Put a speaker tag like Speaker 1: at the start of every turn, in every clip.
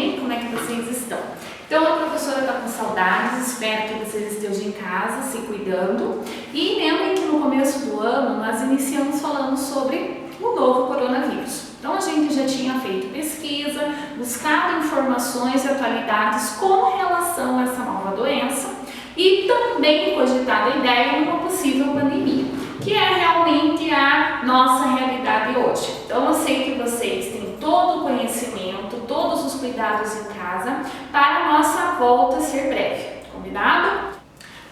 Speaker 1: bem? Como é que vocês estão? Então a professora está com saudades, espero que vocês estejam em casa, se cuidando. E lembrem que no começo do ano nós iniciamos falando sobre o novo coronavírus. Então a gente já tinha feito pesquisa, buscado informações e atualidades com relação a essa nova doença e também cogitada a ideia de uma possível pandemia, que é realmente a nossa realidade hoje. Então eu sei que vocês têm todo o conhecimento, todos os cuidados em casa para a nossa volta ser breve, combinado?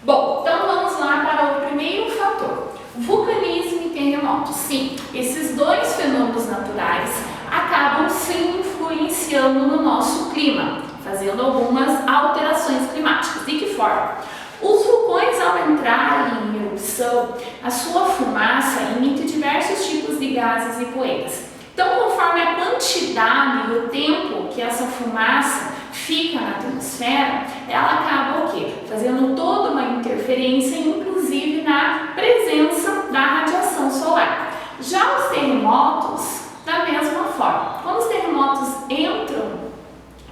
Speaker 1: Bom, então vamos lá para o primeiro fator, vulcanismo e terremotos. Sim, esses dois fenômenos naturais acabam se influenciando no nosso clima, fazendo algumas alterações climáticas. De que forma? Os vulcões, ao entrarem em erupção, a sua fumaça emite diversos tipos de gases e poeiras. Então, conforme a quantidade e o tempo que essa fumaça fica na atmosfera, ela acaba o quê? Fazendo toda uma interferência, inclusive na presença da radiação solar. Já os terremotos, da mesma forma. Quando os terremotos entram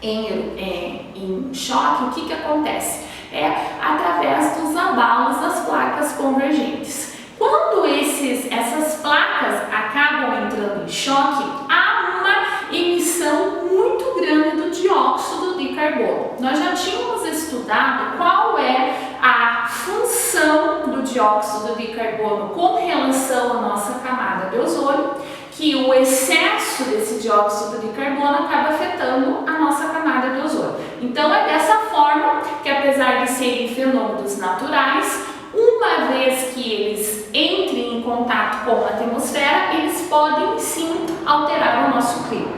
Speaker 1: em choque, o que acontece? É através dos abalos das placas convergentes. Quando essas placas acabam entrando em choque, há uma emissão muito grande do dióxido de carbono. Nós já tínhamos estudado qual é a função do dióxido de carbono com relação à nossa camada de ozônio, que o excesso desse dióxido de carbono acaba afetando a nossa camada de ozônio. Então é dessa forma que, apesar de serem fenômenos naturais, uma vez que eles entrem em contato com a atmosfera, eles podem sim alterar o nosso clima.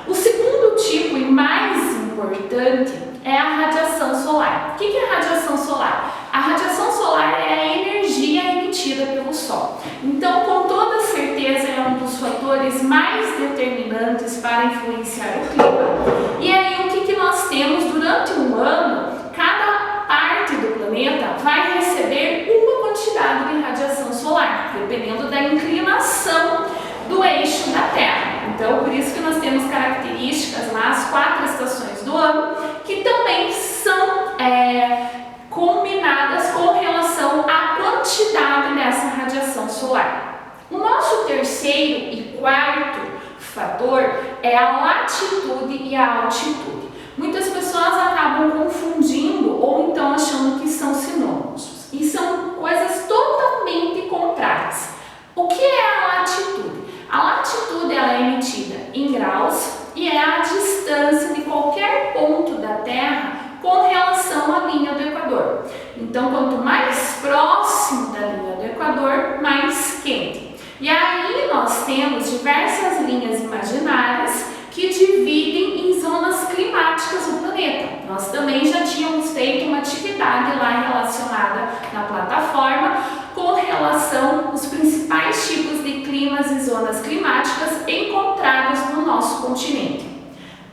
Speaker 1: O segundo tipo e mais importante é a radiação solar. O que é a radiação solar? A radiação solar é a energia emitida pelo Sol. Então, com toda certeza, é um dos fatores mais determinantes para influenciar o clima. E aí, o que nós temos durante um ano? Cada parte do planeta vai receber uma quantidade de radiação solar, dependendo da inclinação do eixo da Terra. Então, por isso que nós temos características lá, as 4 estações do ano, que também são combinadas com relação à quantidade dessa radiação solar. O nosso terceiro e quarto fator é a latitude e a altitude. Muitas pessoas acabam confundindo ou então achando que são sinônimos, e são coisas totalmente contrárias. O que é a latitude? A latitude ela é emitida em graus e é a distância de qualquer ponto da Terra com relação à linha do Equador. Então, quanto mais próximo da linha do Equador, mais quente. E aí nós temos diversas linhas imaginárias que dividem em zonas climáticas o planeta. Nós também já tínhamos feito uma atividade lá relacionada na plataforma com relação aos principais tipos de climas e zonas climáticas encontrados no nosso continente.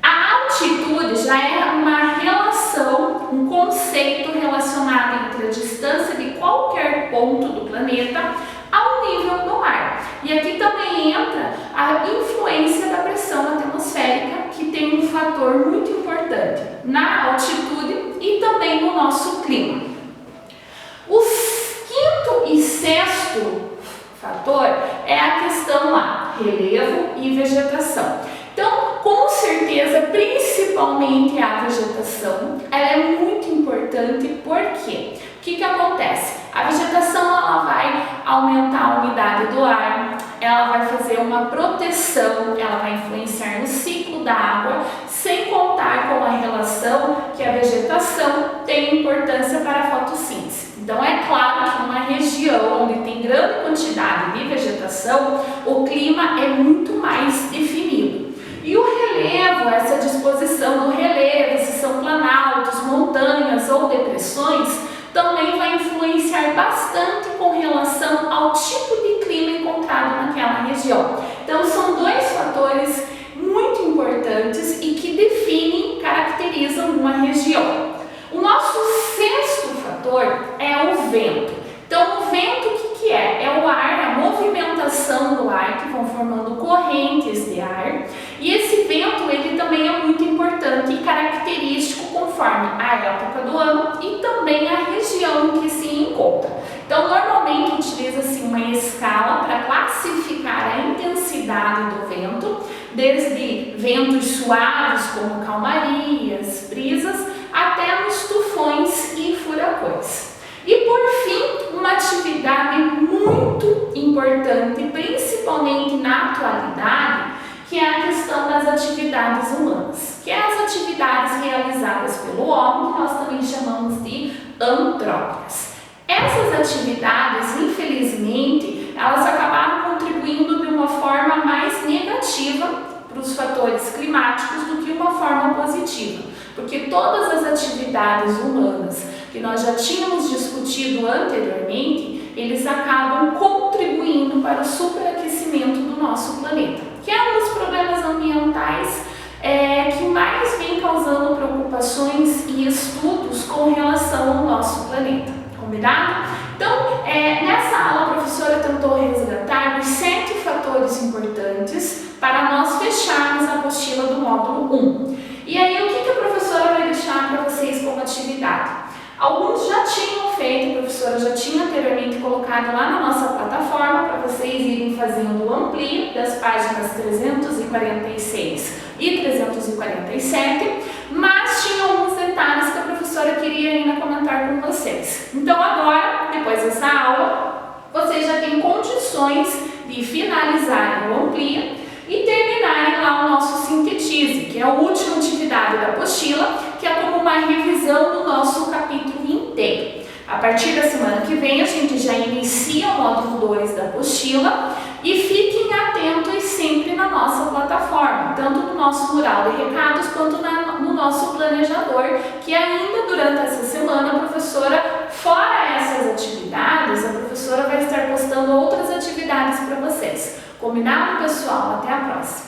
Speaker 1: A altitude já é uma relação, um conceito relacionado entre a distância de qualquer ponto do planeta ao nível do mar. E aqui também entra a influência da pressão atmosférica, que tem um fator muito importante na altitude e também no nosso clima. O quinto e sexto fator é a questão lá, relevo e vegetação. Então, com certeza, principalmente a vegetação, ela é muito importante, porque o que acontece? A vegetação ela vai aumentar a umidade do ar, ela vai fazer uma proteção, ela vai influenciar no ciclo da água, sem contar com a relação que a vegetação tem importância para a fotossíntese. Então é claro que numa região onde tem grande quantidade de vegetação, o clima é muito mais definido. E o relevo, essa disposição do relevo, se são planaltos, montanhas ou depressões, também vai influenciar bastante com relação ao tipo de clima encontrado naquela região. Então são dois fatores muito importantes e que definem, caracterizam uma região. O nosso sexto fator é o vento. Então o vento o que é? É o ar, a movimentação do ar que vão formando correntes de ar. E esse vento ele também é muito importante e caracteriza conforme a época do ano e também a região em que se encontra. Então, normalmente utiliza-se uma escala para classificar a intensidade do vento, desde ventos suaves como calmarias, brisas, até nos tufões e furacões. E por fim, uma atividade muito importante, principalmente na atualidade, que é a questão das atividades humanas, que é as atividades realizadas pelo homem, que nós também chamamos de antrópicas. Essas atividades, infelizmente, elas acabaram contribuindo de uma forma mais negativa para os fatores climáticos do que uma forma positiva, porque todas as atividades humanas que nós já tínhamos discutido anteriormente, eles acabam contribuindo para o superaquecimento do nosso planeta, que é um dos problemas ambientais que mais vem causando preocupações e estudos com relação ao nosso planeta. Combinado? Então, nessa aula a professora tentou resgatar os 7 fatores importantes para nós fecharmos a apostila do módulo 1. E aí, o que a professora vai deixar para vocês como atividade? Alguns já tinham feito, a professora já tinha anteriormente colocado lá na nossa plataforma para vocês irem fazendo o ampli das páginas 346 e 347, mas tinha alguns detalhes que a professora queria ainda comentar com vocês. Então agora, depois dessa aula, vocês já têm condições de finalizarem o ampli e terminarem lá o nosso Sintetize, que é a última atividade da apostila, que é como uma revisão do nosso capítulo inteiro. A partir da semana que vem, a gente já inicia o módulo 2 da apostila e fiquem atentos sempre na nossa plataforma, tanto no nosso mural de recados quanto no nosso planejador, que ainda durante essa semana a professora, fora essas atividades, a professora vai estar postando outras atividades para vocês. Combinado, pessoal? Até a próxima!